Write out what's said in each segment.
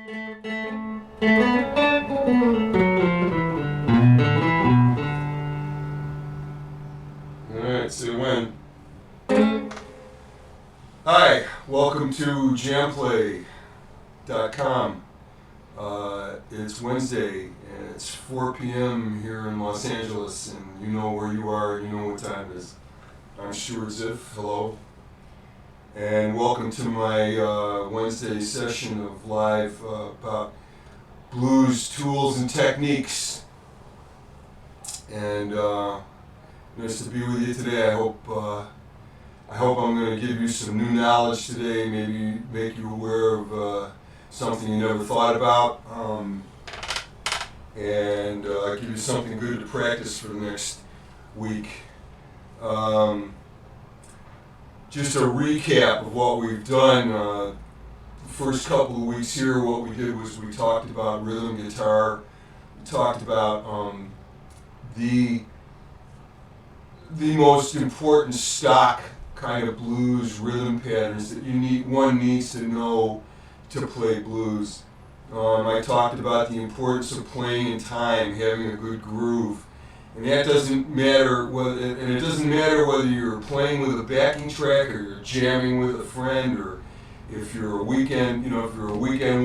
Alright, say when. Hi, welcome to jamplay.com. It's Wednesday and it's 4 p.m. here in Los Angeles, and you know where you are, you know what time it is. I'm Stuart. Hello. And welcome to my Wednesday session of live about blues tools and techniques. And nice to be with you today. I hope I'm going to give you some new knowledge today, maybe make you aware of something you never thought about, and give you something good to practice for the next week. Just a recap of what we've done. The first couple of weeks here, what we did was we talked about rhythm guitar. We talked about the most important stock kind of blues rhythm patterns that one needs to know to play blues. I talked about the importance of playing in time, having a good groove, and that doesn't matter it doesn't matter whether you're playing with a backing track or you're jamming with a friend, or if you're a weekend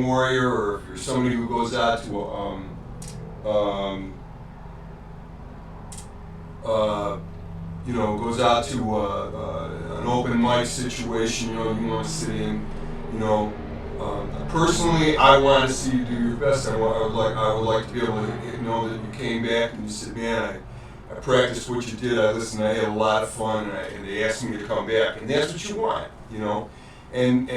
warrior, or if you're somebody who goes out to an open mic situation, you want to sit in, personally, I want to see you do your best. I would like to be able to know that you came back and you said, man, I practiced what you did, I listened, I had a lot of fun, and they asked me to come back, and that's what you want, and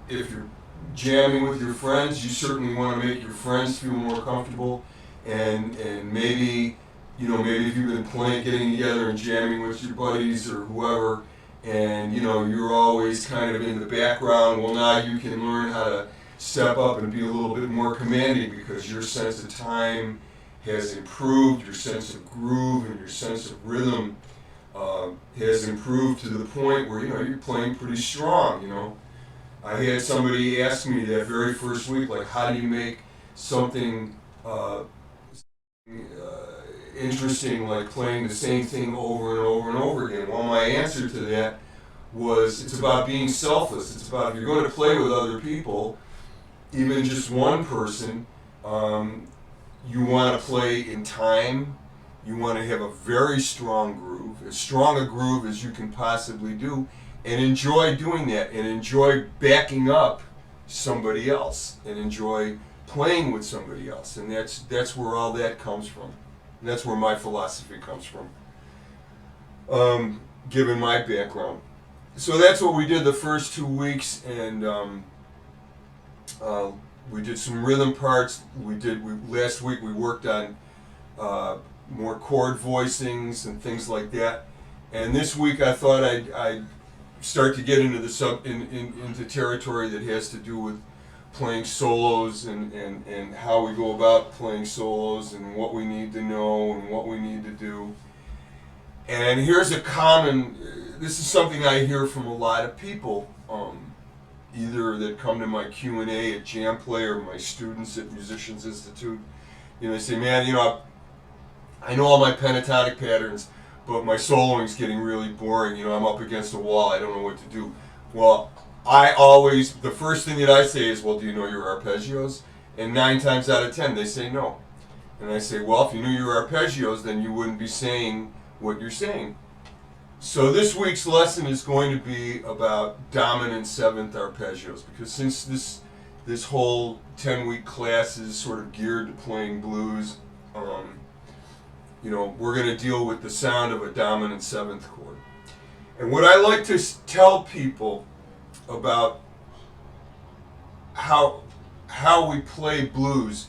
if you're jamming with your friends, you certainly want to make your friends feel more comfortable, and maybe if you've been getting together and jamming with your buddies or whoever, and you're always kind of in the background, well, now you can learn how to step up and be a little bit more commanding, because your sense of time has improved, your sense of groove and your sense of rhythm has improved to the point where you're playing pretty strong. I had somebody ask me that very first week, like, how do you make something interesting, like playing the same thing over and over and over again? Well, my answer to that was, it's about being selfless. It's about, if you're going to play with other people, even just one person, you want to play in time. You want to have a very strong groove, as strong a groove as you can possibly do, and enjoy doing that, and enjoy backing up somebody else, and enjoy playing with somebody else. And that's where all that comes from. And that's where my philosophy comes from, given my background. So that's what we did the first 2 weeks, and we did some rhythm parts. Last week we worked on more chord voicings and things like that. And this week I thought I'd start to get into into territory that has to do with playing solos, and how we go about playing solos, and what we need to know and what we need to do. And this is something I hear from a lot of people, either that come to my Q&A at Jamplay or my students at Musicians Institute. They say, man, I know all my pentatonic patterns, but my soloing's getting really boring. I'm up against a wall, I don't know what to do. Well, the first thing that I say is, well, do you know your arpeggios? And 9 times out of 10, they say no. And I say, well, if you knew your arpeggios, then you wouldn't be saying what you're saying. So this week's lesson is going to be about dominant 7th arpeggios, because since this whole 10-week class is sort of geared to playing blues, we're going to deal with the sound of a dominant 7th chord. And what I like to tell people about how we play blues,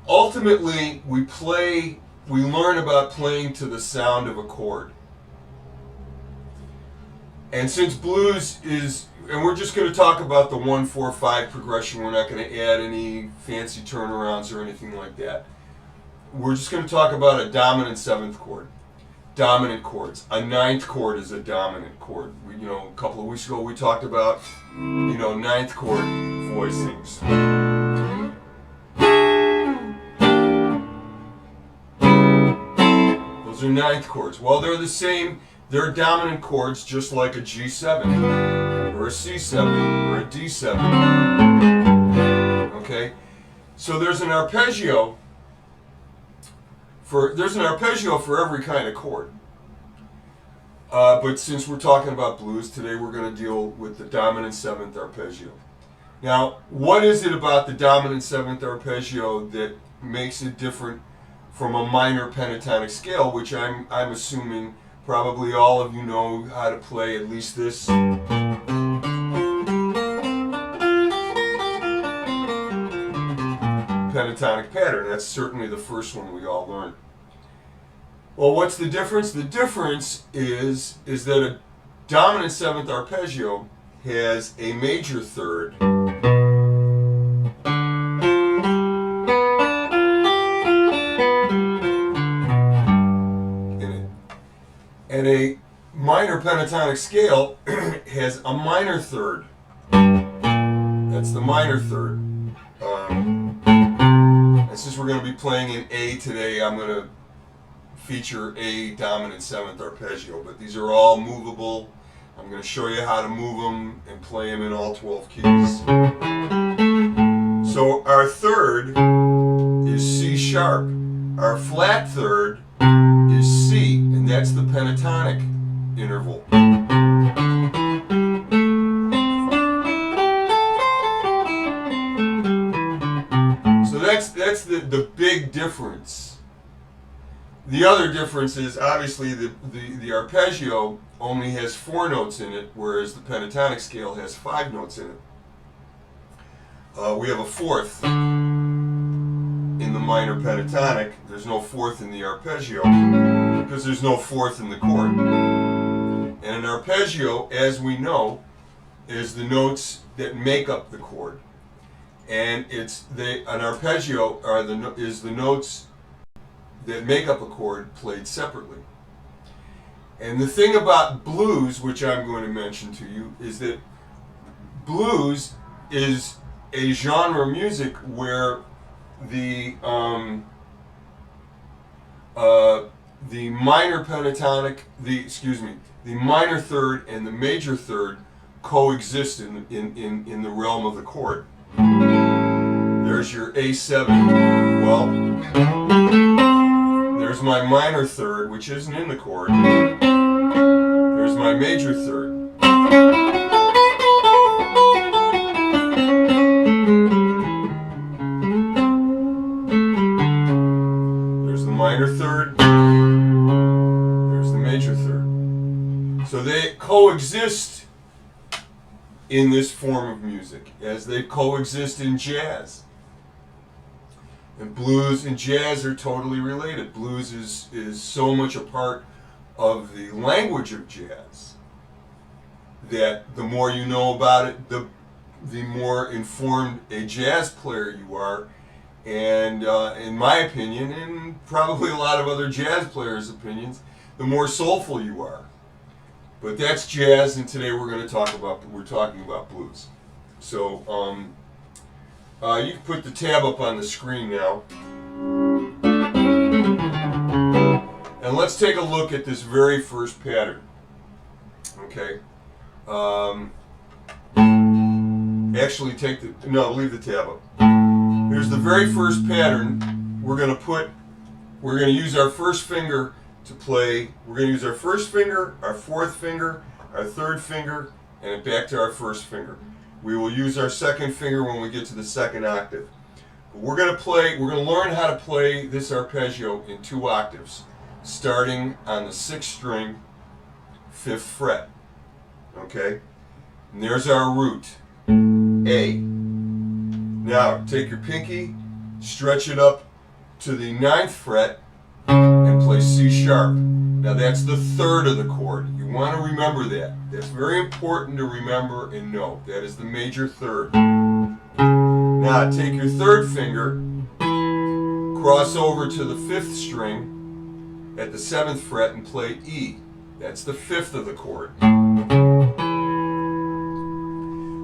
ultimately we learn about playing to the sound of a chord. And since blues and we're just going to talk about the 1-4-5 progression, we're not going to add any fancy turnarounds or anything like that. We're just going to talk about a dominant 7th chord. Dominant chords. A 9th chord is a dominant chord. A couple of weeks ago we talked about, 9th chord voicings. Those are ninth chords. Well, they're the same. They're dominant chords, just like a G7 or a C7 or a D7. Okay? So there's an arpeggio for every kind of chord. But since we're talking about blues today, we're going to deal with the dominant seventh arpeggio. Now, what is it about the dominant seventh arpeggio that makes it different from a minor pentatonic scale, which I'm assuming probably all of you know how to play at least this pentatonic pattern. That's certainly the first one we all learned. Well, what's the difference? The difference is that a dominant seventh arpeggio has a major third in it, and a minor pentatonic scale has a minor third. That's the minor third. And since we're going to be playing in A today, I'm going to feature a dominant seventh arpeggio, but these are all movable. I'm going to show you how to move them and play them in all 12 keys. So our third is C sharp. Our flat third is C, and that's the pentatonic interval. So that's the big difference. The other difference is obviously the arpeggio only has 4 notes in it, whereas the pentatonic scale has 5 notes in it. We have a fourth in the minor pentatonic. There's no fourth in the arpeggio because there's no fourth in the chord. And an arpeggio, as we know, is the notes that make up the chord. And an arpeggio is the notes that make up a chord played separately. And the thing about blues, which I'm going to mention to you, is that blues is a genre of music where the minor pentatonic, the minor third and the major third coexist in the realm of the chord. There's your A7. Well, there's my minor third, which isn't in the chord. There's my major third. There's the minor third. There's the major third. So they coexist in this form of music, as they coexist in jazz. And blues and jazz are totally related. Blues is so much a part of the language of jazz that the more you know about it, the more informed a jazz player you are. And in my opinion, and probably a lot of other jazz players' opinions, the more soulful you are. But that's jazz, and today we're talking about blues. So you can put the tab up on the screen now. And let's take a look at this very first pattern. Okay. Actually, leave the tab up. Here's the very first pattern. We're going to use our first finger to play. We're going to use our first finger, our fourth finger, our third finger, and back to our first finger. We will use our second finger when we get to the second octave. But we're going to learn how to play this arpeggio in 2 octaves, starting on the 6th string, 5th fret. Okay? And there's our root, A. Now, take your pinky, stretch it up to the 9th fret, and play C sharp. Now that's the third of the chord. You want to remember that. That's very important to remember and know. That is the major third. Now take your third finger, cross over to the 5th string at the 7th fret and play E. That's the 5th of the chord.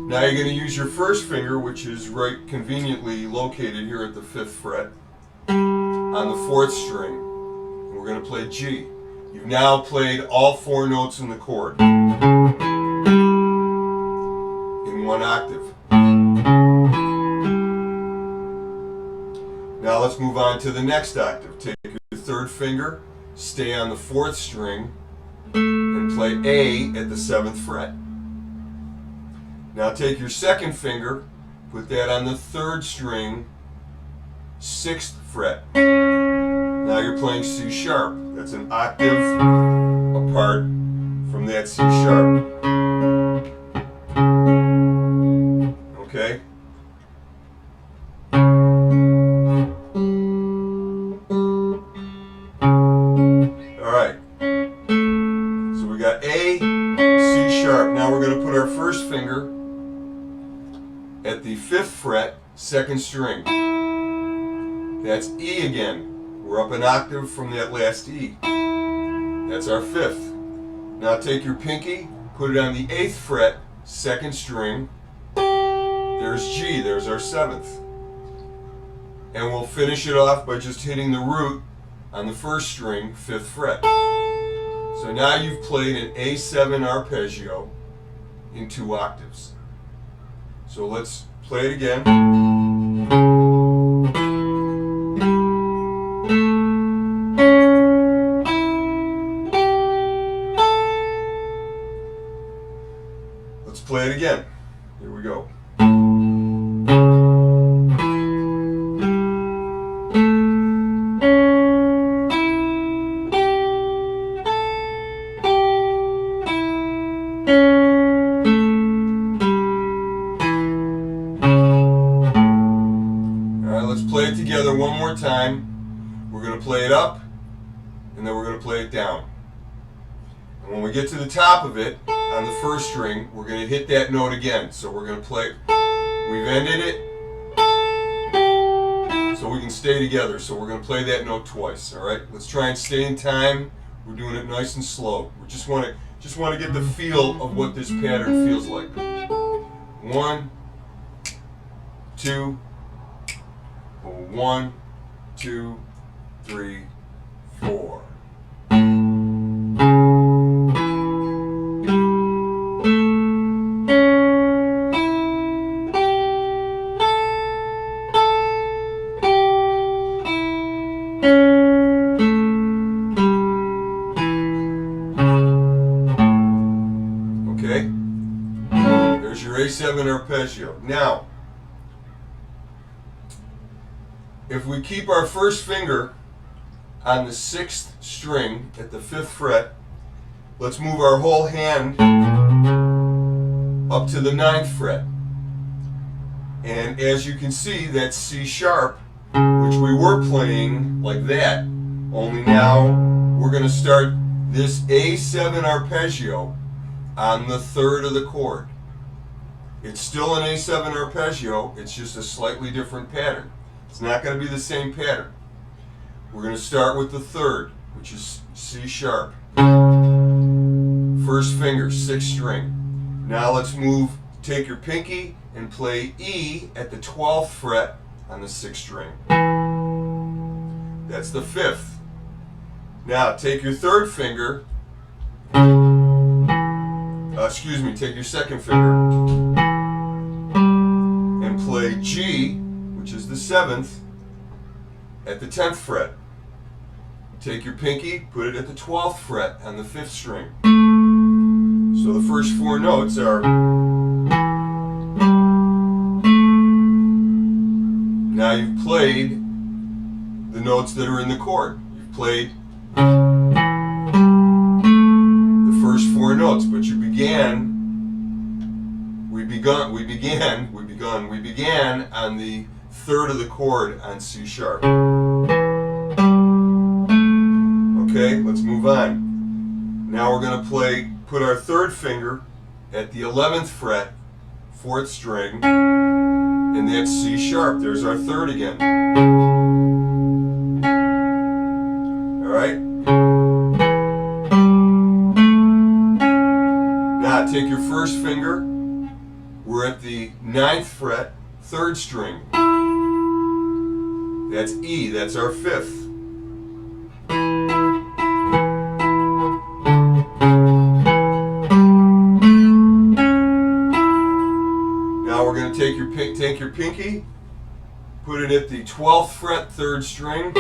Now you're going to use your first finger, which is right conveniently located here at the 5th fret, on the 4th string, and we're going to play G. You've now played all 4 notes in the chord in 1 octave. Now let's move on to the next octave. Take your 3rd finger, stay on the 4th string, and play A at the 7th fret. Now take your 2nd finger, put that on the 3rd string, 6th fret. Now you're playing C sharp. That's an octave apart from that C sharp. Okay? Alright. So we got A, C sharp. Now we're going to put our 1st finger at the 5th fret, 2nd string. That's E again. We're up an octave from that last E. That's our 5th. Now take your pinky, put it on the 8th fret, 2nd string. There's G, there's our 7th. And we'll finish it off by just hitting the root on the 1st string, 5th fret. So now you've played an A7 arpeggio in 2 octaves. So let's play it again. Let's play it again. Here we go. Play it together one more time. We're going to play it up, and then we're going to play it down. And when we get to the top of it, on the 1st string, we're going to hit that note again. So we're going to play, we've ended it, so we can stay together. So we're going to play that note twice, all right? Let's try and stay in time. We're doing it nice and slow. We just want to get the feel of what this pattern feels like. 1, 2, 1, 2, 3, 4. Okay? There's your A7 arpeggio. Now, if we keep our 1st finger on the 6th string at the 5th fret, let's move our whole hand up to the 9th fret. And as you can see, that's C sharp, which we were playing like that, only now we're going to start this A7 arpeggio on the 3rd of the chord. It's still an A7 arpeggio, it's just a slightly different pattern. It's not going to be the same pattern. We're going to start with the 3rd, which is C sharp. 1st finger, 6th string. Now let's take your pinky and play E at the 12th fret on the 6th string. That's the 5th. Now take your 3rd finger, take your 2nd finger and play G, which is the 7th, at the 10th fret. Take your pinky, put it at the 12th fret on the 5th string. So the first 4 notes are, now you've played the notes that are in the chord. You've played the first 4 notes, but we began on the 3rd of the chord on C sharp. Okay, let's move on. Now we're going to put our 3rd finger at the 11th fret, 4th string, and that's C sharp. There's our 3rd again. Alright? Now take your 1st finger. We're at the 9th fret, 3rd string. That's E, that's our 5th. Now we're going to take your pinky, put it at the 12th fret, 3rd string.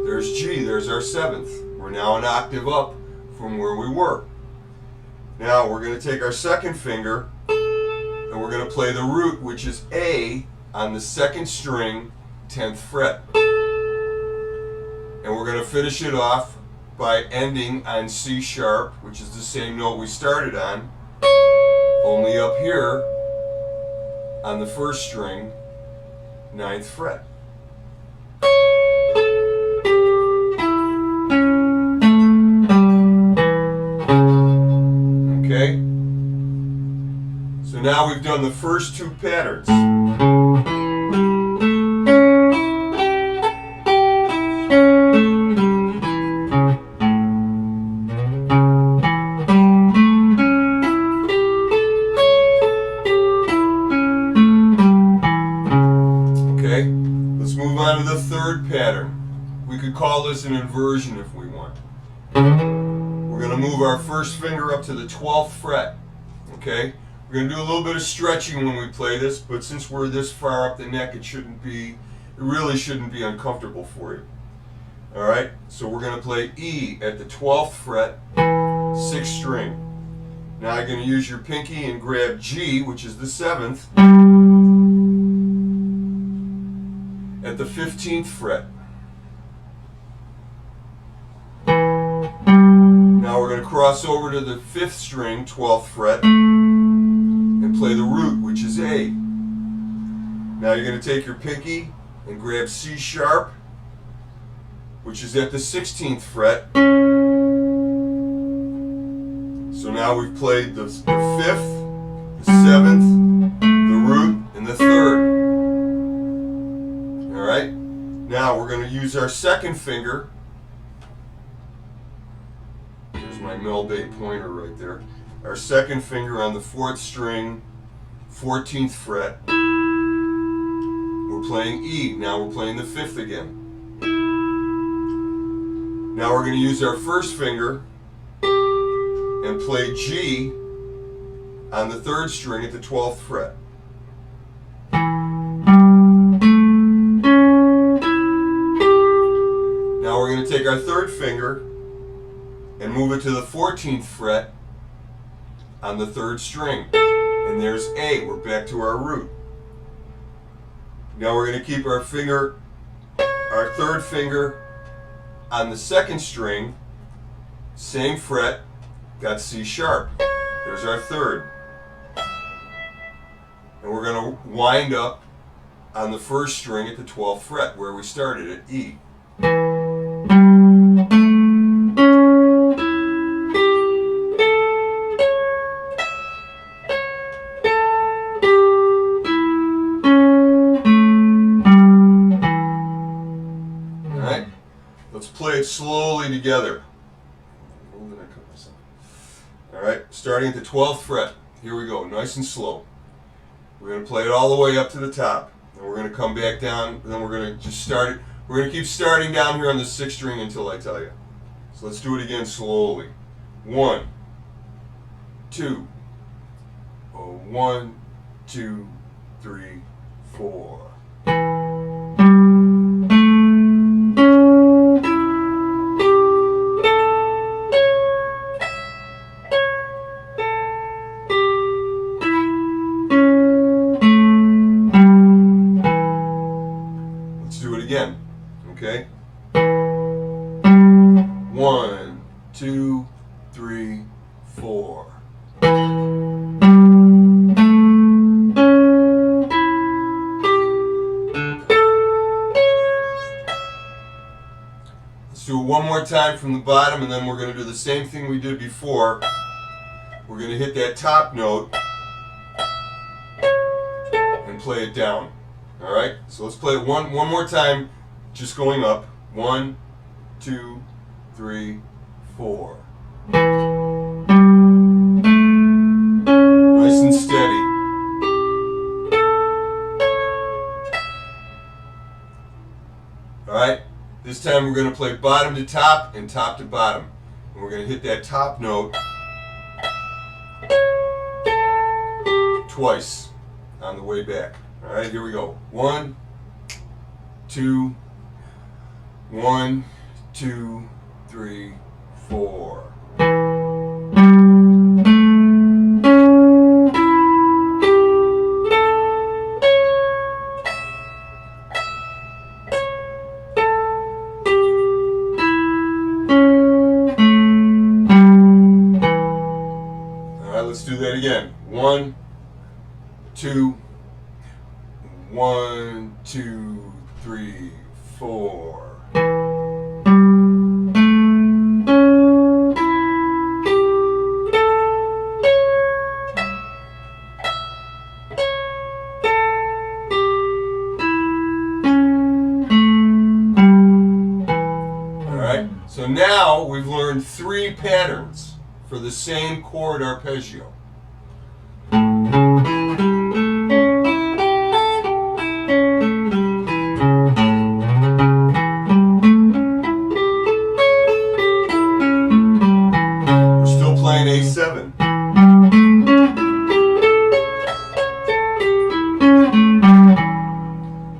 There's G, there's our 7th. We're now an octave up from where we were. Now we're going to take our second finger and we're going to play the root, which is A, on the 2nd string, 10th fret. And we're going to finish it off by ending on C sharp, which is the same note we started on, only up here on the 1st string, 9th fret. Okay? So now we've done the first 2 patterns. Okay? Let's move on to the 3rd pattern. We could call this an inversion if we want. We're going to move our first finger up to the 12th fret. Okay? We're going to do a little bit of stretching when we play this, but since we're this far up the neck, it really shouldn't be uncomfortable for you. Alright? So we're going to play E at the 12th fret, 6th string. Now you're going to use your pinky and grab G, which is the 7th, at the 15th fret. Now we're going to cross over to the 5th string, 12th fret, and play the root, which is A. Now you're going to take your pinky and grab C sharp, which is at the 16th fret. So now we've played the 5th, the 7th, the root, and the 3rd. Alright? Now we're going to use our second finger. There's my Mel Bay pointer right there. Our second finger on the 4th string, 14th fret. We're playing E. Now we're playing the 5th again. Now we're going to use our first finger and play G on the 3rd string at the 12th fret. Now we're going to take our 3rd finger and move it to the 14th fret on the 3rd string. And there's A. We're back to our root. Now we're going to keep our 3rd finger on the 2nd string, same fret, got C sharp. There's our 3rd. And we're going to wind up on the 1st string at the 12th fret where we started at E. Alright, let's play it slowly together. Alright, starting at the 12th fret. Here we go, nice and slow. We're going to play it all the way up to the top. And we're going to come back down, and then we're going to just start it. We're going to keep starting down here on the 6th string until I tell you. So let's do it again slowly. 1, 2. 1, 2, 3, 4. Again, okay? 1, 2, 3, 4. Let's do it one more time from the bottom, and then we're going to do the same thing we did before. We're going to hit that top note and play it down. Alright, so let's play it one more time, just going up. 1, 2, 3, 4. Nice and steady. Alright, this time we're going to play bottom to top and top to bottom. And we're going to hit that top note twice. on the way back. All right, here we go. 1, 2, 1, 2, 3, 4. Let's do that again. 1, 2, 1, 2, 3, 4. Alright, so now we've learned 3 patterns for the same chord arpeggio. We're still playing A7.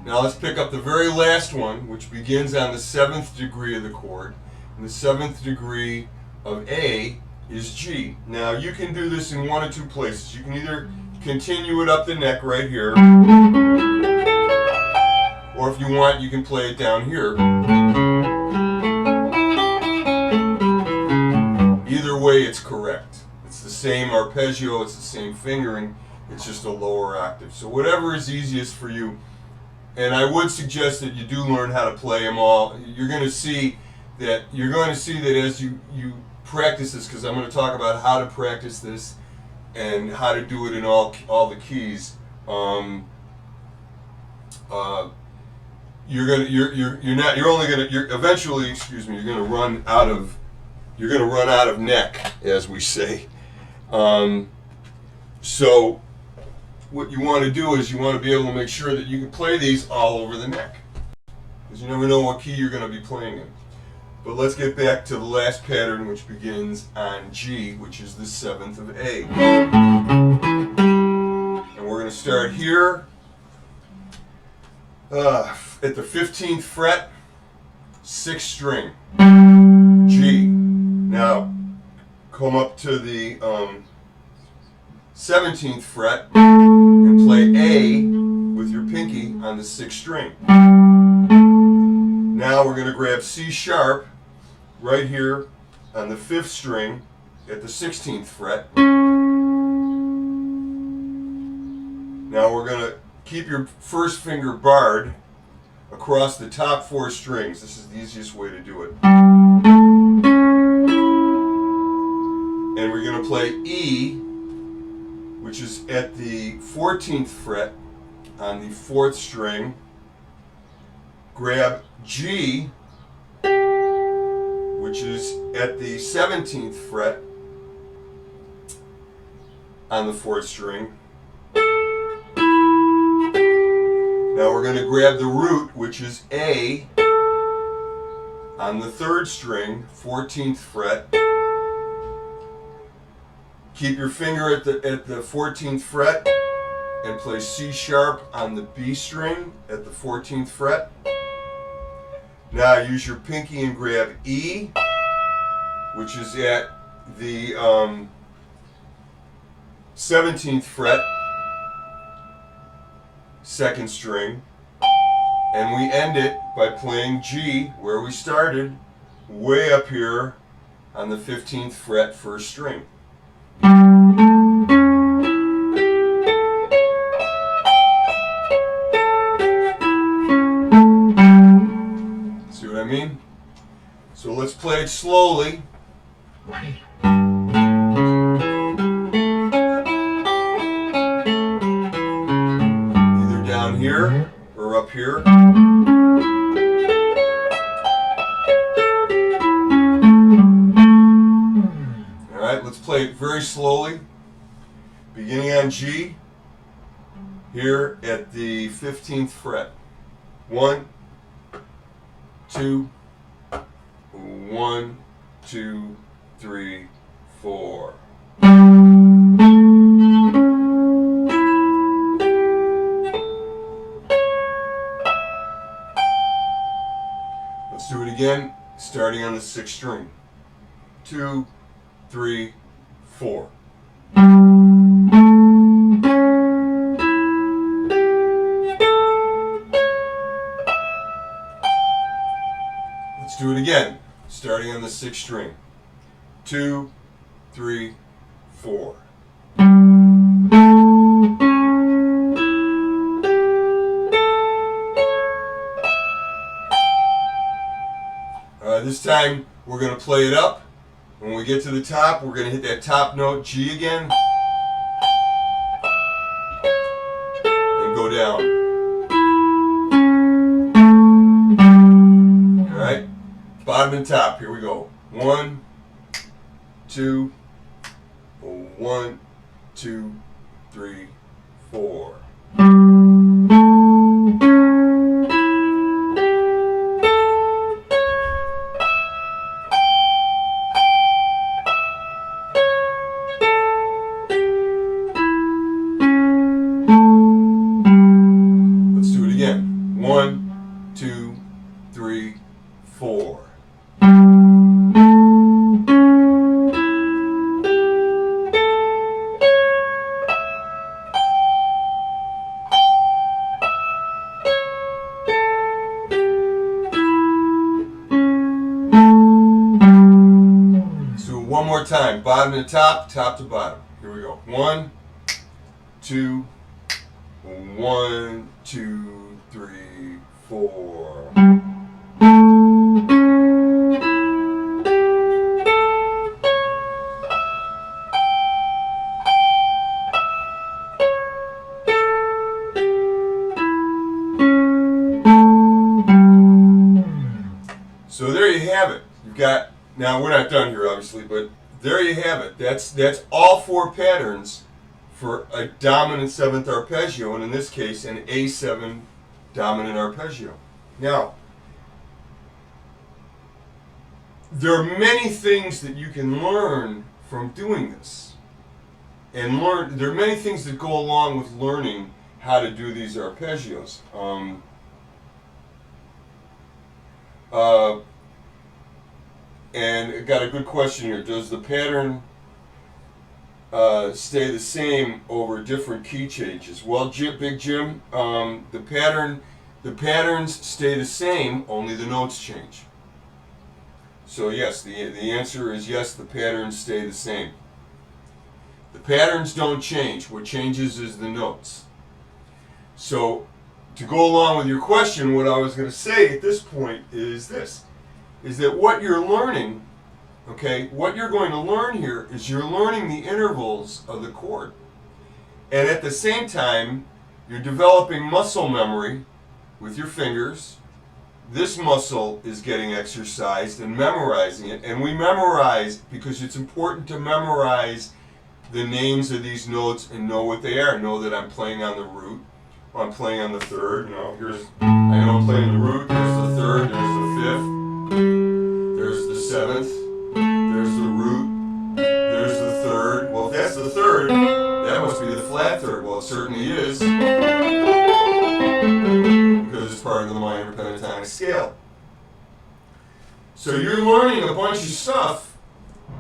Now let's pick up the very last one, which begins on the 7th degree of the chord. And the 7th degree of A is G. Now you can do this in one of 2 places. You can either continue it up the neck right here, or if you want, you can play it down here. Either way, it's correct. It's the same arpeggio, it's the same fingering, it's just a lower octave. So whatever is easiest for you. And I would suggest that you do learn how to play them all. You're going to see that as you practice this, because I'm going to talk about how to practice this and how to do it in all the keys. You're gonna run out of neck, as we say. So what you want to do is you want to be able to make sure that you can play these all over the neck, because you never know what key you're going to be playing in. But let's get back to the last pattern, which begins on G, which is the 7th of A. And we're going to start here at the 15th fret, 6th string, G. Now come up to the 17th fret and play A with your pinky on the 6th string. Now we're going to grab C sharp right here on the 5th string at the 16th fret. Now we're going to keep your first finger barred across the top 4 strings. This is the easiest way to do it. And we're going to play E, which is at the 14th fret on the 4th string. Grab G, which is at the 17th fret on the 4th string. Now we're going to grab the root, which is A, on the 3rd string, 14th fret. Keep your finger at the 14th fret and play C sharp on the B string at the 14th fret. Now use your pinky and grab E, which is at the 17th fret, 2nd string, and we end it by playing G, where we started, way up here on the 15th fret, 1st string. See what I mean? So let's play it slowly. Either down here or up here. Alright, let's play it very slowly. Beginning on G, here at the 15th fret. 1, 2, 1, 2, 3, 4. again, starting on the 6th string. 2, 3, 4. Let's do it again, starting on the 6th string. 2, 3, 4. This time we're going to play it up. When we get to the top, we're going to hit that top note G again and go down. Alright, bottom and top, here we go. 1, 2, 1, 2, 3, 4. Let's do it again. 1, 2, 3, 4. One more time, bottom to top, top to bottom. Here we go. 1, 2, 1, 2, 3, 4. So there you have it. You've got. Now, we're not done here, obviously, but there you have it. That's all 4 patterns for a dominant 7th arpeggio, and in this case, an A7 dominant arpeggio. Now, there are many things that you can learn from doing this. And there are many things that go along with learning how to do these arpeggios. And it got a good question here. Does the pattern stay the same over different key changes? Well, Big Jim, the patterns stay the same, only the notes change. So yes, the answer is yes, the patterns stay the same. The patterns don't change. What changes is the notes. So to go along with your question, what I was going to say at this point is this. Is that what you're learning, okay, what you're going to learn here is you're learning the intervals of the chord. And at the same time, you're developing muscle memory with your fingers. This muscle is getting exercised and memorizing it. And we memorize because it's important to memorize the names of these notes and know what they are. Know that I'm playing on the root, or I'm playing on the 3rd. You know, I know I'm playing the root, there's the 3rd, there's the 5th. There's the 7th, there's the root, there's the 3rd. Well, if that's the 3rd, that must be the flat 3rd. Well, it certainly is, because it's part of the minor pentatonic scale. So you're learning a bunch of stuff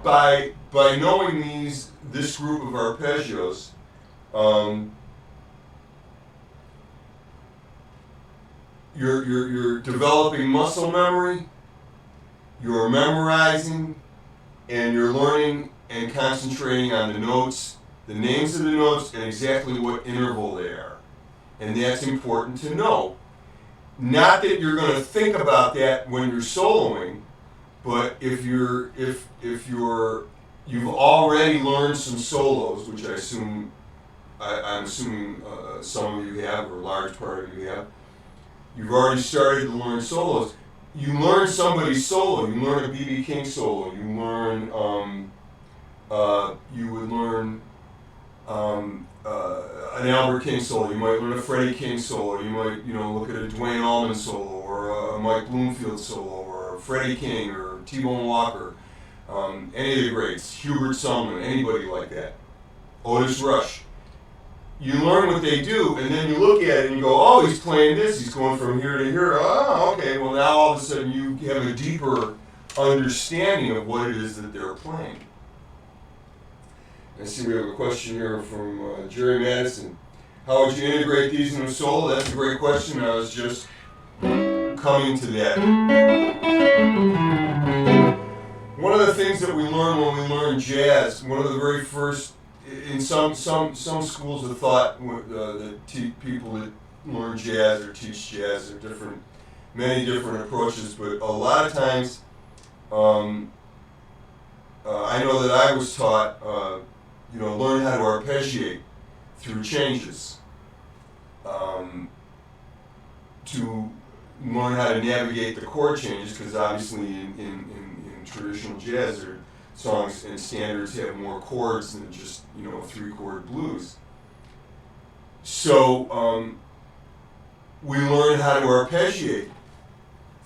by knowing this group of arpeggios. You're developing muscle memory. You're memorizing, and you're learning and concentrating on the notes, the names of the notes, and exactly what interval they are. And that's important to know. Not that you're going to think about that when you're soloing, but if you've already learned some solos, which I'm assuming some of you have, or a large part of you have, you've already started to learn solos. You learn somebody's solo. You learn a B.B. King solo. You learn. You would learn an Albert King solo. You might learn a Freddie King solo. You might, look at a Dwayne Allman solo, or a Mike Bloomfield solo, or a Freddie King, or T-Bone Walker. Any of the greats, Hubert Sumlin, anybody like that. Otis Rush. you learn what they do, and then you look at it and you go, oh, he's playing this, he's going from here to here. Oh, okay, well now all of a sudden you have a deeper understanding of what it is that they're playing. I see we have a question here from Jerry Madison. How would you integrate these into a solo? That's a great question. I was just coming to that. One of the things that we learn when we learn jazz, one of the very first, in some schools of thought, that people that learn jazz or teach jazz are different, many different approaches, but a lot of times, I know that I was taught, learn how to arpeggiate through changes, to learn how to navigate the chord changes, because obviously in traditional jazz, or songs and standards have more chords than just 3-chord blues. So we learn how to arpeggiate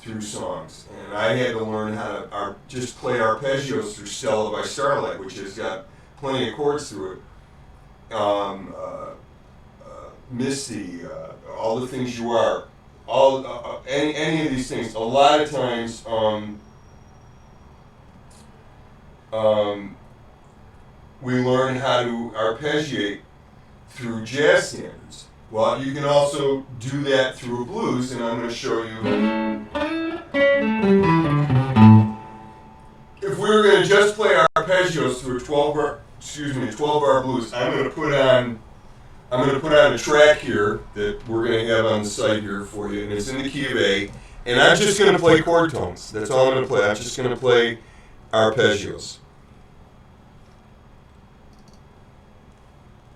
through songs, and I had to learn how to just play arpeggios through Stella by Starlight, which has got plenty of chords through it. Misty, All the Things You Are, any of these things. A lot of times, we learn how to arpeggiate through jazz standards. Well, you can also do that through blues, and I'm going to show you. If we were going to just play arpeggios through a 12-bar blues, I'm going to put on a track here that we're going to have on the site here for you, and it's in the key of A, and I'm just going to play chord tones. That's all I'm going to play. I'm just going to play arpeggios.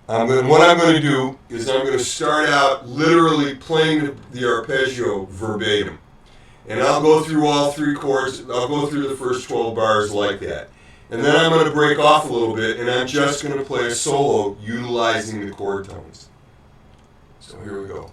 What I'm going to do is I'm going to start out literally playing the arpeggio verbatim. And I'll go through all 3 chords. I'll go through the first 12 bars like that. And then I'm going to break off a little bit, and I'm just going to play a solo utilizing the chord tones. So here we go.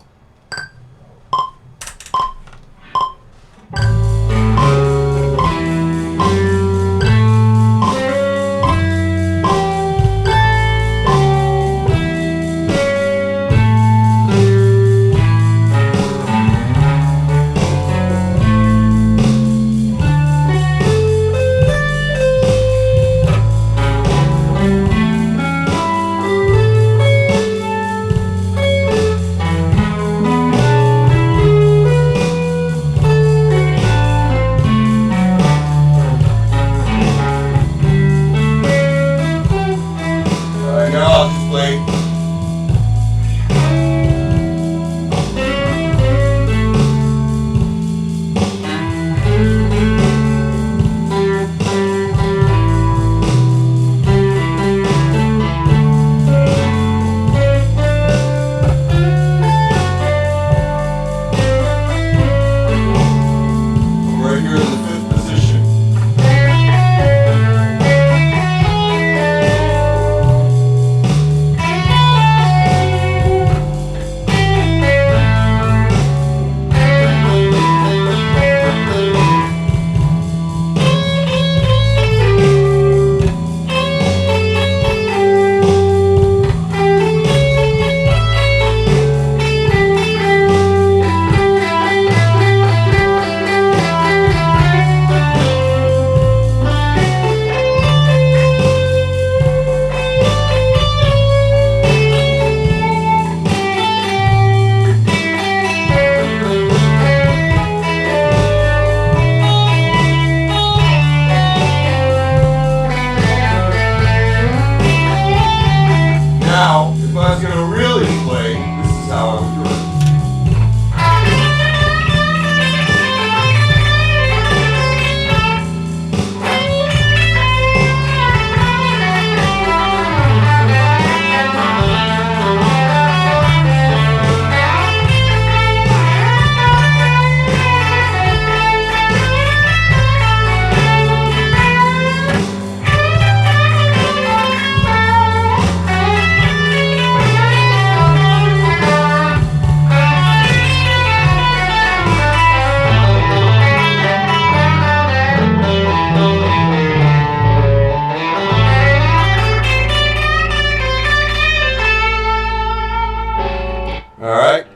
All right.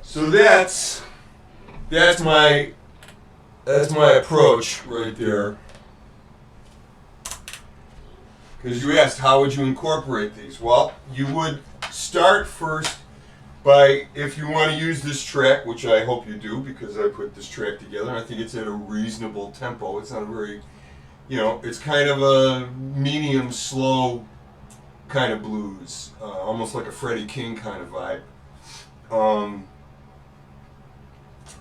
So that's my approach right there. Because you asked, how would you incorporate these? Well, you would start first by, if you want to use this track, which I hope you do, because I put this track together, and I think it's at a reasonable tempo. It's not a very, it's kind of a medium, slow kind of blues, almost like a Freddie King kind of vibe.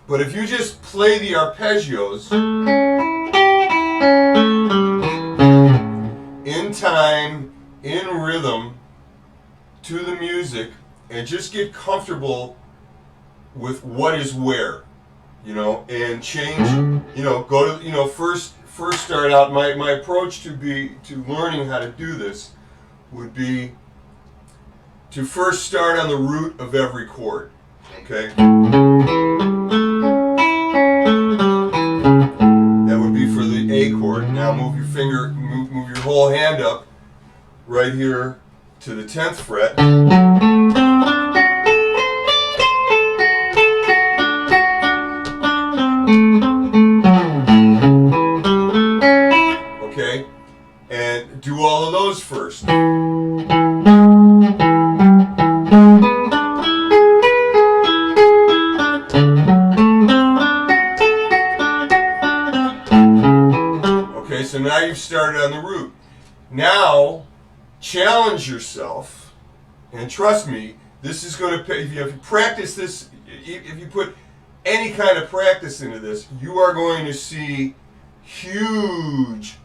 But if you just play the arpeggios in time, in rhythm, to the music, and just get comfortable with what is where, and change, go to, first start out, my approach to learning how to do this would be to first start on the root of every chord, okay? That would be for the A chord. Now move your whole hand up right here to the 10th fret. Okay? And do all of those first. Okay, so now you've started on the root. Now, challenge yourself, and trust me, this is going to pay. If you practice this, if you put any kind of practice into this, you are going to see huge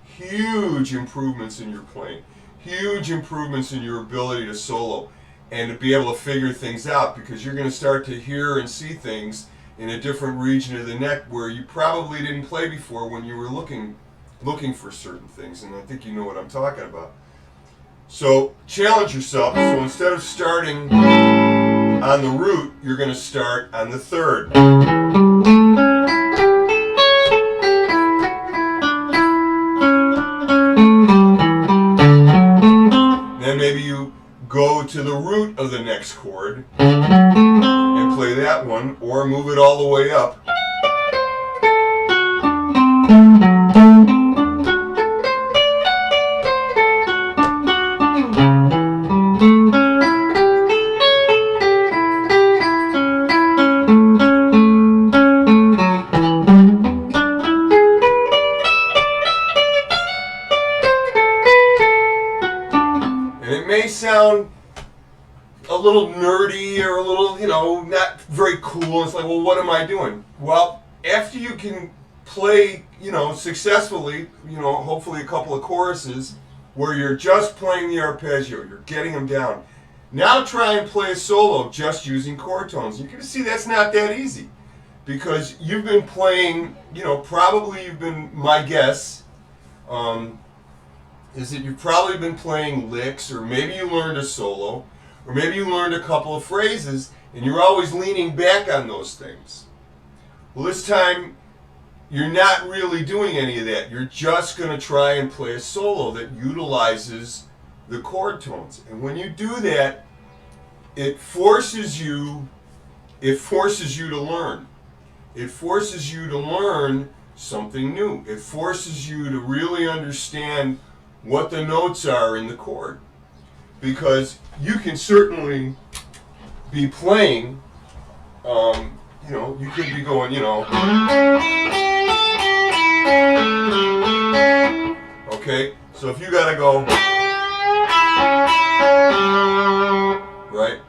improvements in your playing, huge improvements in your ability to solo, and to be able to figure things out, because you're going to start to hear and see things in a different region of the neck where you probably didn't play before when you were looking for certain things, and I think you know what I'm talking about. So challenge yourself. So instead of starting on the root, you're going to start on the 3rd. Then maybe you go to the root of the next chord and play that one, or move it all the way up. Sound a little nerdy or a little, not very cool. It's like, well, what am I doing? Well, after you can play, successfully, hopefully a couple of choruses where you're just playing the arpeggio, you're getting them down. Now try and play a solo just using chord tones. You're going to see that's not that easy, because you've been playing, probably you've been, my guess, is that you've probably been playing licks, or maybe you learned a solo, or maybe you learned a couple of phrases, and you're always leaning back on those things. Well, this time, you're not really doing any of that. You're just going to try and play a solo that utilizes the chord tones. And when you do that, it forces you to learn. It forces you to learn something new. It forces you to really understand what the notes are in the chord, because you can certainly be playing, you could be going, okay, so if you gotta go, right,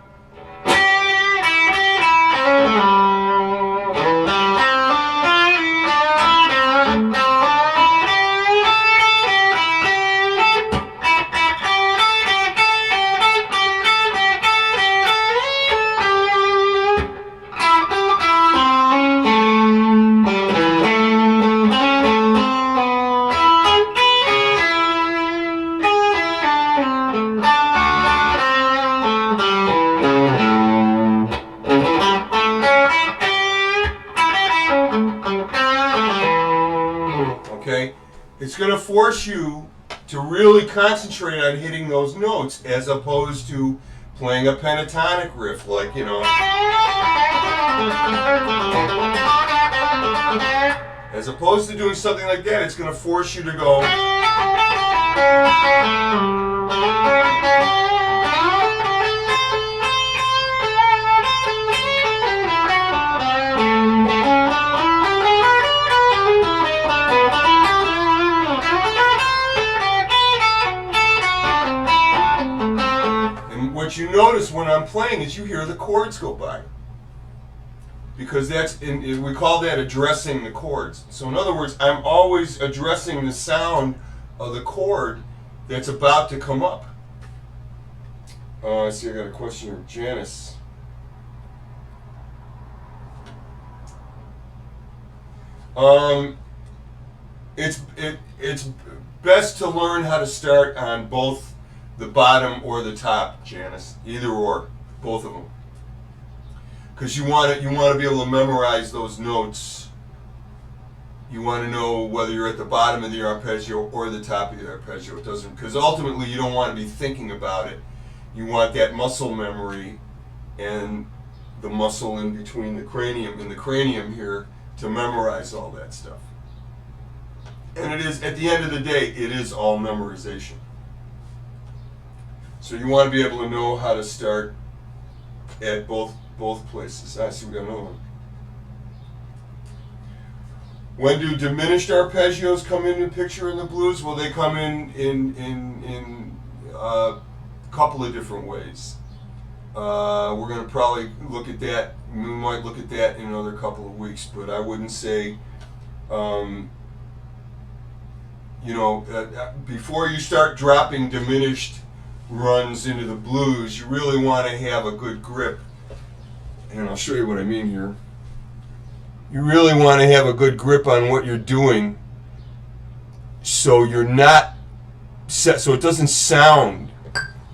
it's going to force you to really concentrate on hitting those notes, as opposed to playing a pentatonic riff, like, you know, as opposed to doing something like that, it's going to force you to go. What you notice when I'm playing is you hear the chords go by, because we call that addressing the chords. So in other words, I'm always addressing the sound of the chord that's about to come up. I see I got a question from Janice. It's best to learn how to start on both the bottom or the top, Janice. Either or, both of them. Because you want to be able to memorize those notes. You want to know whether you're at the bottom of the arpeggio or the top of the arpeggio. It doesn't, because ultimately you don't want to be thinking about it. You want that muscle memory and the muscle in between the cranium and the cranium here to memorize all that stuff. And it is, at the end of the day, it is all memorization. So you want to be able to know how to start at both places. I see we got another one. When do diminished arpeggios come into the picture in the blues? Well, they come in a couple of different ways. We're going to probably look at that. We might look at that in another couple of weeks, but I wouldn't say, before you start dropping diminished runs into the blues, you really want to have a good grip. And I'll show you what I mean here. You really want to have a good grip on what you're doing, so you're not set, so it doesn't sound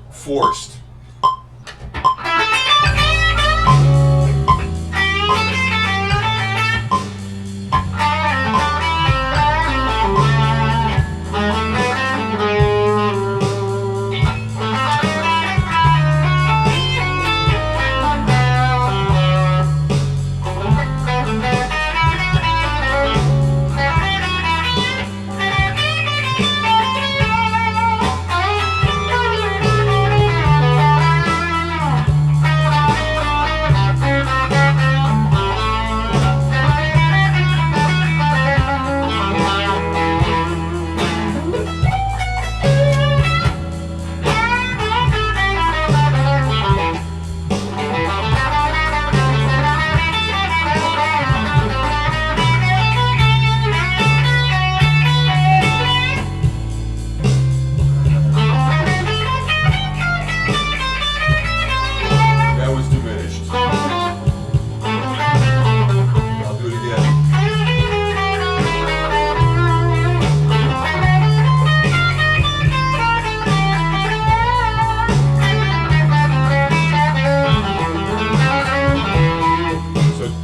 forced.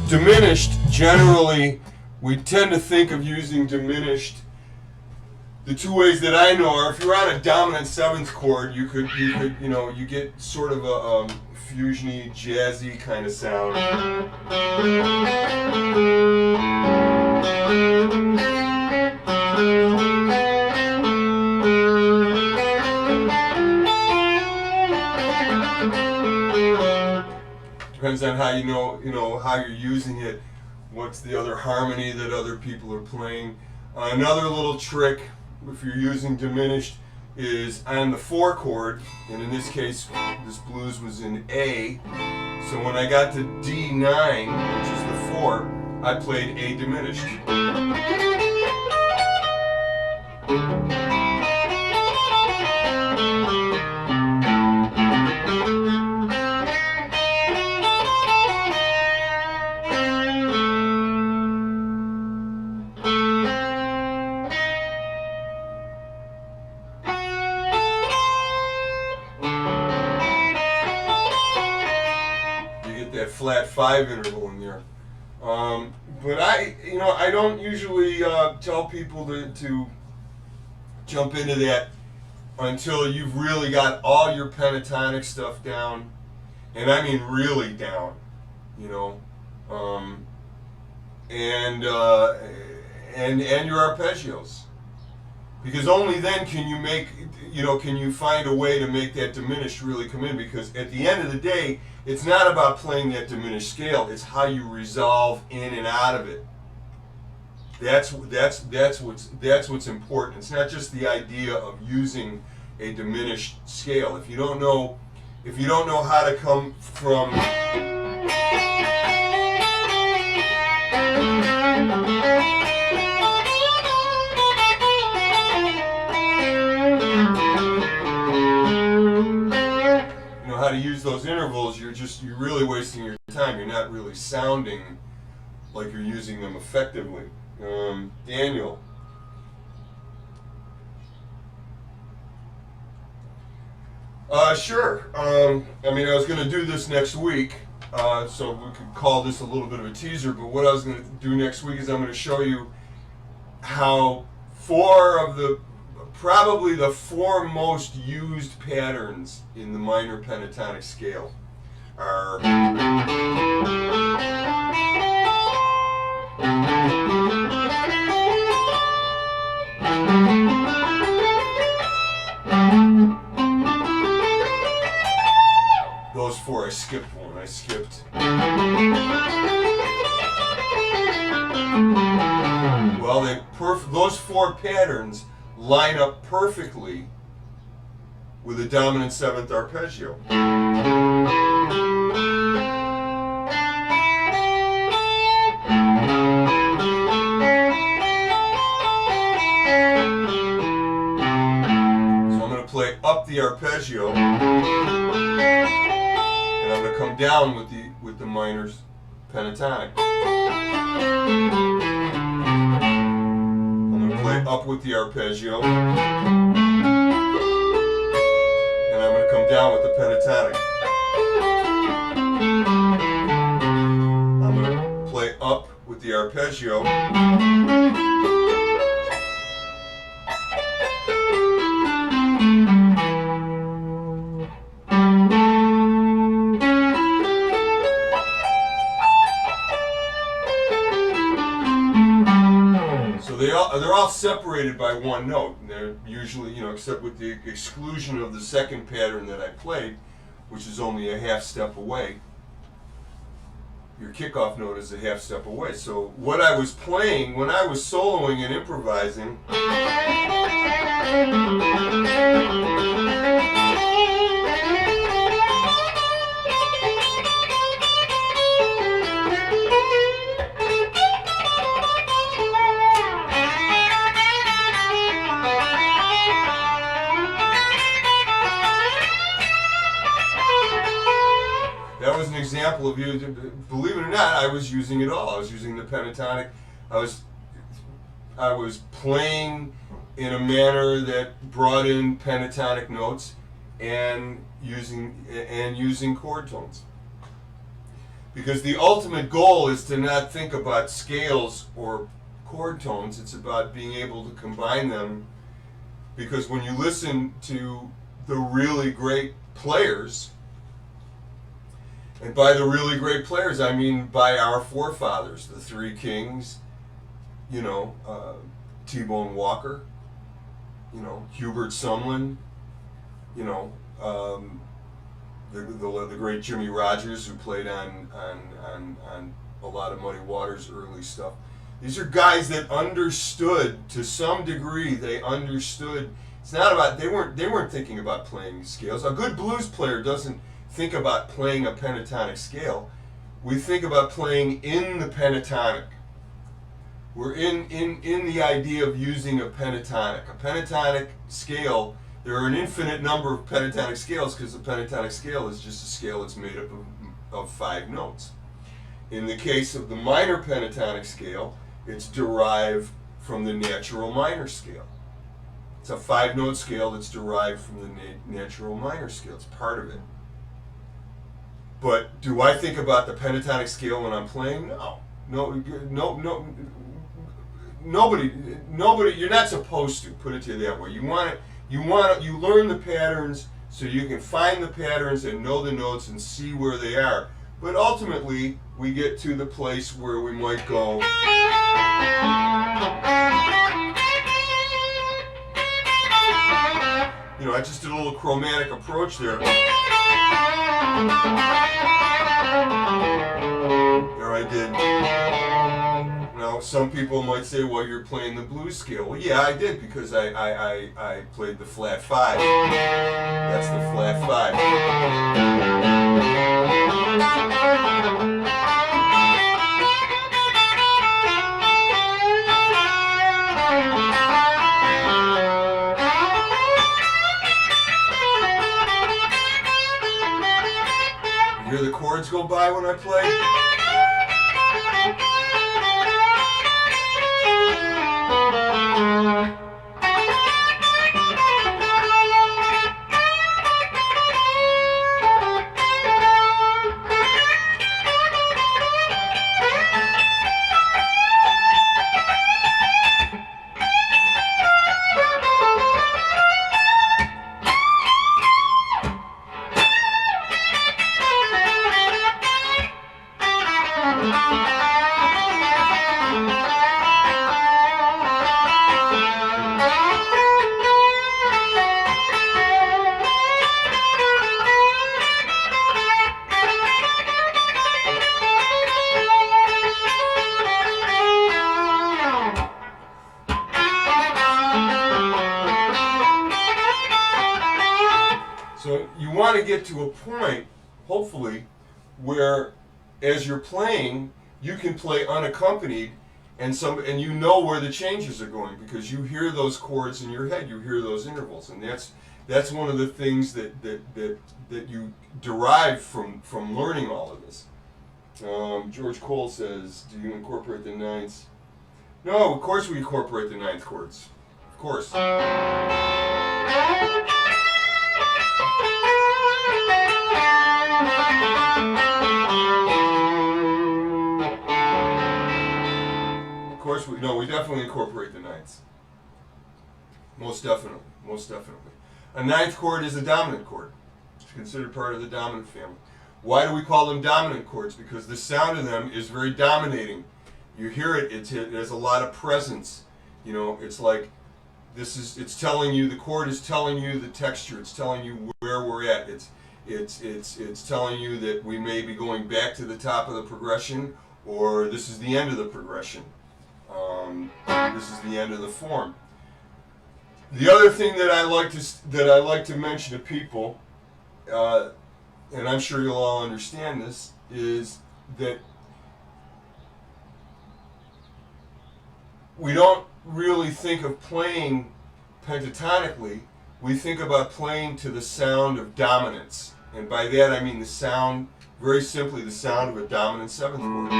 Diminished, generally, we tend to think of using diminished. The two ways that I know are, if you're on a dominant seventh chord, you get sort of a fusiony, jazzy kind of sound. Depends on how you know how you're using it. What's the other harmony that other people are playing? Another little trick, if you're using diminished, is on the 4 chord, and in this case, this blues was in A. So when I got to D9, which is the 4, I played A diminished. That flat 5 interval in there, but I don't usually tell people to jump into that until you've really got all your pentatonic stuff down, and I mean really down, you know, and your arpeggios, because only then can you make, can you find a way to make that diminished really come in, because at the end of the day, it's not about playing that diminished scale, it's how you resolve in and out of it. That's what's important. It's not just the idea of using a diminished scale. If you don't know how to come from how to use those intervals, you're really wasting your time. You're not really sounding like you're using them effectively. Daniel. Sure. I was going to do this next week, so we could call this a little bit of a teaser, but what I was going to do next week is I'm going to show you how probably the four most used patterns in the minor pentatonic scale are those four. I skipped one. Well, those four patterns line up perfectly with a dominant seventh arpeggio. So I'm going to play up the arpeggio, and I'm going to come down with the minor pentatonic. Play up with the arpeggio, and I'm going to come down with the pentatonic. I'm going to play up with the arpeggio, they're all separated by one note. They're usually, except with the exclusion of the second pattern that I played, which is only a half step away. Your kickoff note is a half step away. So what I was playing when I was soloing and improvising, example of you. Believe it or not, I was using it all. I was using the pentatonic. I was playing in a manner that brought in pentatonic notes and using chord tones. Because the ultimate goal is to not think about scales or chord tones. It's about being able to combine them. Because when you listen to the really great players, and by the really great players, I mean by our forefathers, the Three Kings, T-Bone Walker, Hubert Sumlin, the great Jimmy Rogers, who played on a lot of Muddy Waters' early stuff. These are guys that understood, to some degree, they understood. It's not about, they weren't thinking about playing scales. A good blues player doesn't think about playing a pentatonic scale. We think about playing in the pentatonic. We're in the idea of using a pentatonic. A pentatonic scale, there are an infinite number of pentatonic scales, because the pentatonic scale is just a scale that's made up of 5 notes. In the case of the minor pentatonic scale, it's derived from the natural minor scale. It's a 5-note scale that's derived from the natural minor scale. It's part of it. But do I think about the pentatonic scale when I'm playing? No. Nobody, you're not supposed to, put it to you that way. You want You learn the patterns so you can find the patterns and know the notes and see where they are. But ultimately, we get to the place where we might go. You know, I just did a little chromatic approach there. There I did. Now, some people might say, well, you're playing the blues scale. Well, yeah, I did, because I played the flat 5. That's the flat 5. You hear the chords go by when I play? So you want to get to a point, hopefully, where as you're playing, you can play unaccompanied, and you know where the changes are going, because you hear those chords in your head, you hear those intervals, and that's one of the things that you derive from learning all of this. George Cole says, do you incorporate the ninths? No, of course we incorporate the ninth chords. Of course. We definitely incorporate the ninths. Most definitely, most definitely. A ninth chord is a dominant chord. It's considered part of the dominant family. Why do we call them dominant chords? Because the sound of them is very dominating. You hear it, it has a lot of presence. You know, it's like it's telling you, the chord is telling you the texture. It's telling you where we're at. It's telling you that we may be going back to the top of the progression, or this is the end of the progression. This is the end of the form. The other thing that I like to mention to people, and I'm sure you'll all understand this, is that we don't really think of playing pentatonically. We think about playing to the sound of dominance, and by that I mean the sound, very simply, the sound of a dominant seventh chord.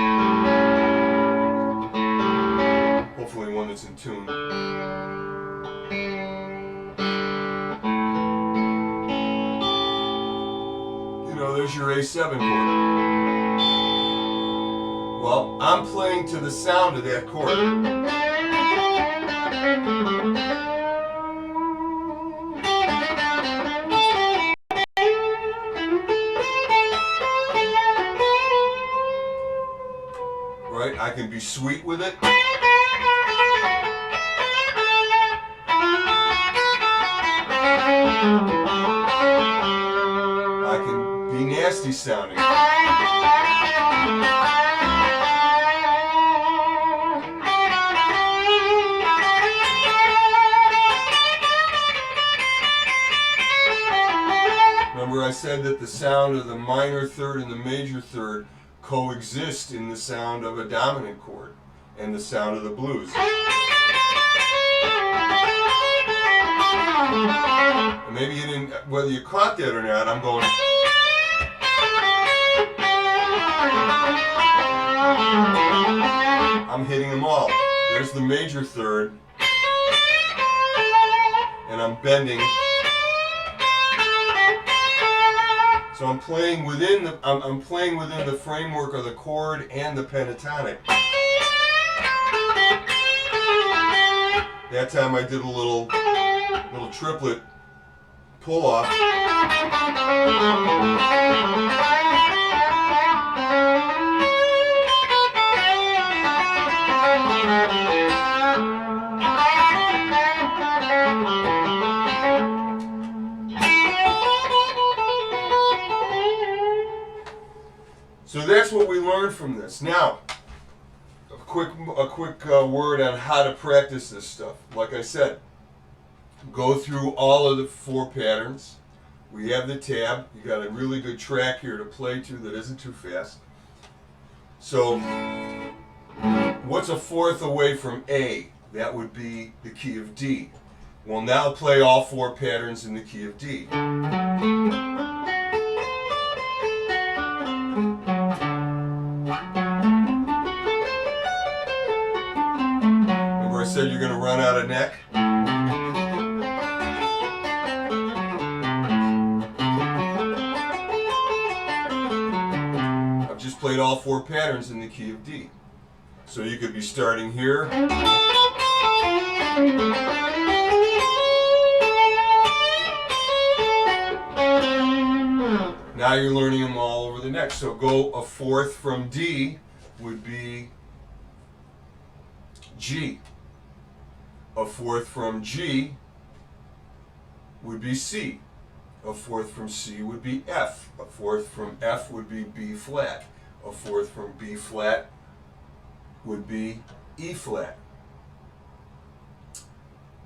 Hopefully one that's in tune. You know, there's your A7 chord. Well, I'm playing to the sound of that chord. Right? I can be sweet with it. I can be nasty sounding. Remember, I said that the sound of the minor third and the major third coexist in the sound of a dominant chord and the sound of the blues. And maybe you didn't, whether you caught that or not, I'm going. I'm hitting them all. There's the major third, and I'm bending. So I'm playing within the framework of the chord and the pentatonic. That time I did a little little triplet pull off. So that's what we learned from this. Now, a quick word on how to practice this stuff. Like I said, go through all of the 4 patterns. We have the tab. You got a really good track here to play to that isn't too fast. So, what's a fourth away from A? That would be the key of D. We'll now play all 4 patterns in the key of D. Remember I said you're going to run out of neck? I've just played all 4 patterns in the key of D. So you could be starting here. Now you're learning them all over the neck. So go a fourth from D would be G. A fourth from G would be C. A fourth from C would be F. A fourth from F would be B flat. A fourth from B flat would be E flat.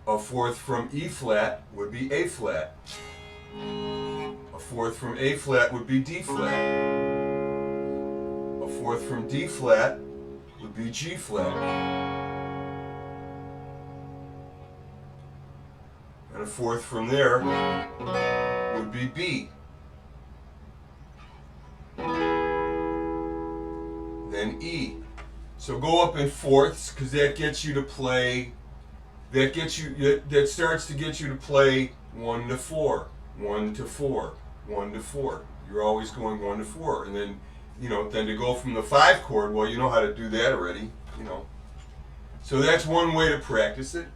A fourth from E flat would be A flat. A fourth from A flat would be D flat. A fourth from D flat would be G flat. And a fourth from there would be B. Then E. So go up in fourths because that gets you to play. That starts to get you to play 1 to 4, 1 to 4, 1 to 4. You're always going 1 to 4, and then then to go from the 5 chord. Well, you know how to do that already. So that's one way to practice it.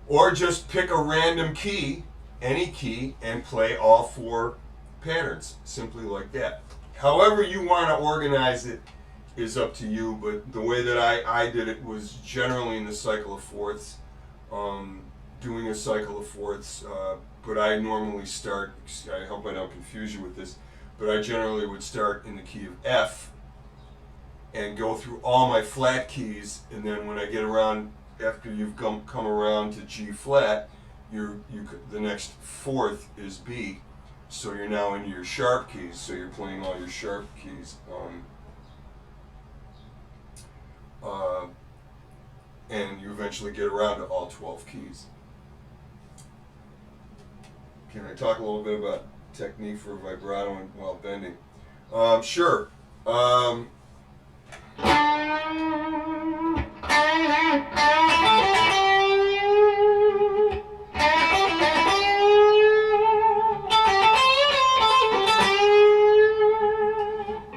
Or just pick a random key, any key, and play all 4 patterns, simply like that. However you want to organize it is up to you, but the way that I did it was generally in the cycle of fourths, doing a cycle of fourths, but I normally start, I hope I don't confuse you with this, but I generally would start in the key of F and go through all my flat keys, and then when I get around, after you've come around to G flat, the next fourth is B, so you're now into your sharp keys, so you're playing all your sharp keys. And you eventually get around to all 12 keys. Can I talk a little bit about technique for vibrato and while bending? Sure.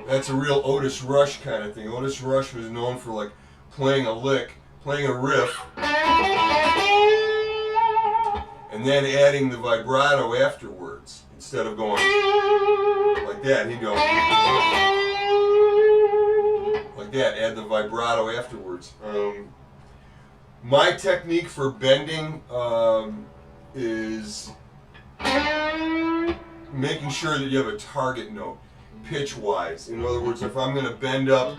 That's a real Otis Rush kind of thing. Otis Rush was known for like playing a lick, playing a riff, and then adding the vibrato afterwards. Instead of going like that, he'd go like that, add the vibrato afterwards. My technique for bending is making sure that you have a target note, pitch-wise. In other words, if I'm going to bend up,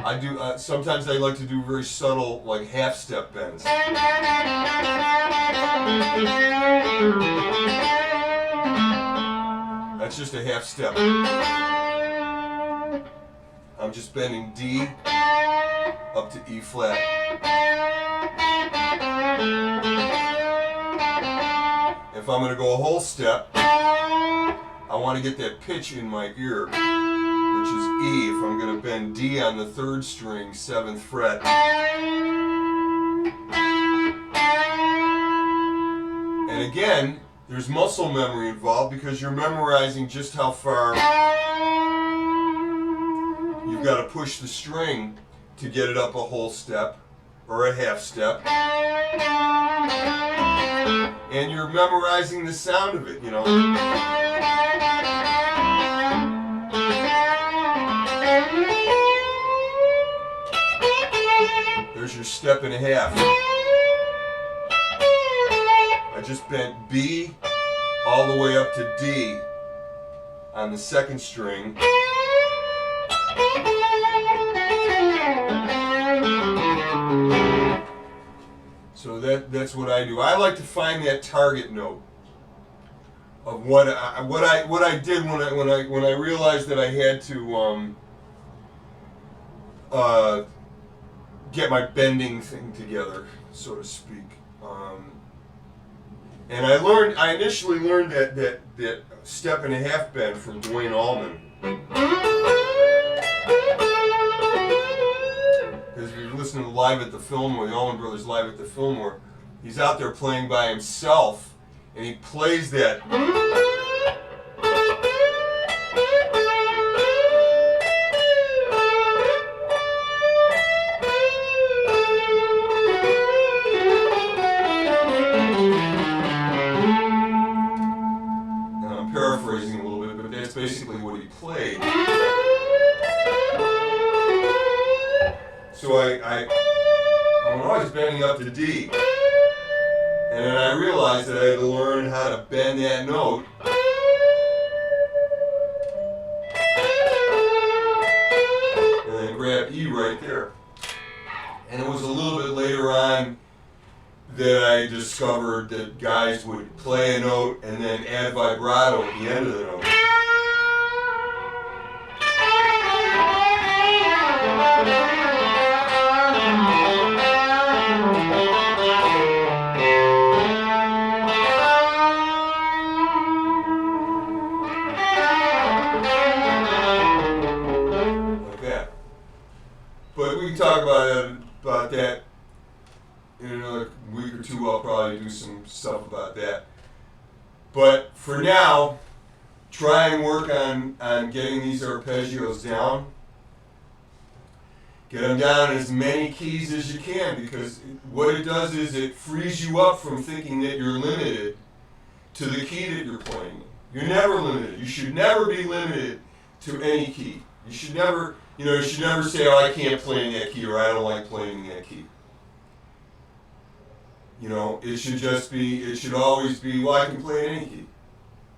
I do. Sometimes I like to do very subtle, like half-step bends. That's just a half step. I'm just bending D up to E flat. If I'm going to go a whole step, I want to get that pitch in my ear, which is E. If I'm going to bend D on the 3rd string, 7th fret, and again, there's muscle memory involved because you're memorizing just how far you've got to push the string to get it up a whole step or a half step, and you're memorizing the sound of it, you know. There's your step and a half. I just bent B all the way up to D on the second string. So that's what I do. I like to find that target note of what I did when I realized that I had to get my bending thing together, so to speak. And I initially learned that step and a half bend from Dwayne Allman. Because if you're listening to Live at the Fillmore, the Allman Brothers Live at the Fillmore, he's out there playing by himself, and he plays that. And I'm paraphrasing a little bit, but that's basically what he played. So I'm always bending up to D. And then I realized that I had to learn how to bend that note. And then grab E right there. And it was a little bit later on that I discovered that guys would play a note and then add vibrato at the end of the note. But we can talk about that in another week or two. I'll probably do some stuff about that. But for now, try and work on getting these arpeggios down. Get them down in as many keys as you can, because what it does is it frees you up from thinking that you're limited to the key that you're playing. You're never limited. You should never be limited to any key. You should never say, oh, I can't play in that key, or I don't like playing in that key. It should always be, well, I can play in any key.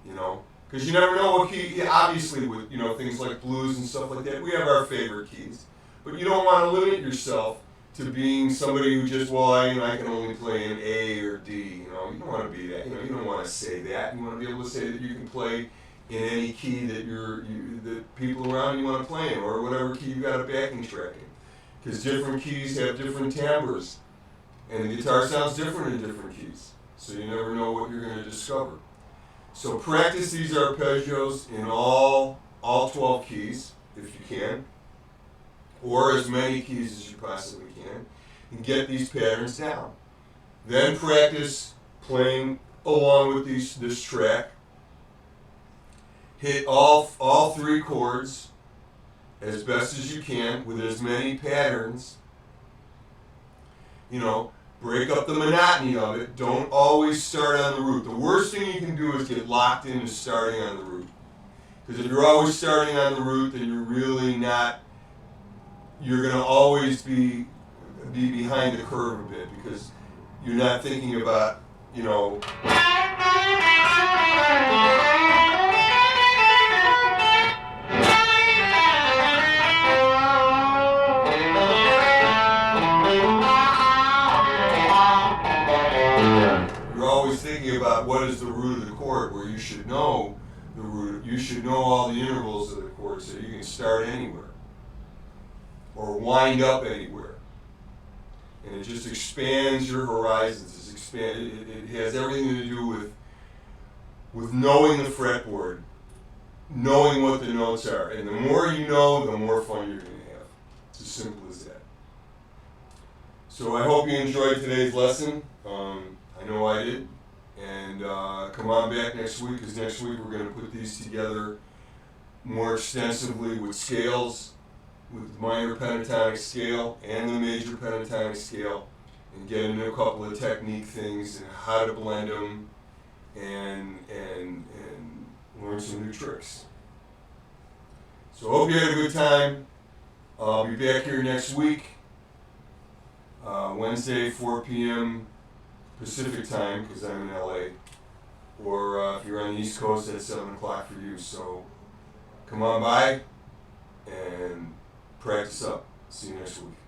Because you never know what key, obviously with, things like blues and stuff like that, we have our favorite keys. But you don't want to limit yourself to being somebody who just, well, I can only play in A or D. You don't want to be that. You don't want to say that. You want to be able to say that you can play in any key that that people around you want to play in, or whatever key you got a backing track in. Because different keys have different timbres, and the guitar sounds different in different keys. So you never know what you're going to discover. So practice these arpeggios in all 12 keys, if you can, or as many keys as you possibly can, and get these patterns down. Then practice playing along with this track. Hit all three chords as best as you can with as many patterns. Break up the monotony of it. Don't always start on the root. The worst thing you can do is get locked into starting on the root. Because if you're always starting on the root, then you're really not, you're going to always be behind the curve a bit, because you're not thinking about, thinking about what is the root of the chord, where you should know the root. You should know all the intervals of the chord, so you can start anywhere or wind up anywhere. And it just expands your horizons. It has everything to do with knowing the fretboard, knowing what the notes are. And the more you know, the more fun you're going to have. It's as simple as that. So I hope you enjoyed today's lesson. I know I did. And come on back next week, because next week we're going to put these together more extensively with scales, with the minor pentatonic scale and the major pentatonic scale, and get into a couple of technique things and how to blend them, and learn some new tricks. So I hope you had a good time. I'll be back here next week, Wednesday, 4 p.m. Pacific time, because I'm in LA. Or if you're on the East Coast, that's 7 o'clock for you. So come on by and practice up. See you next week.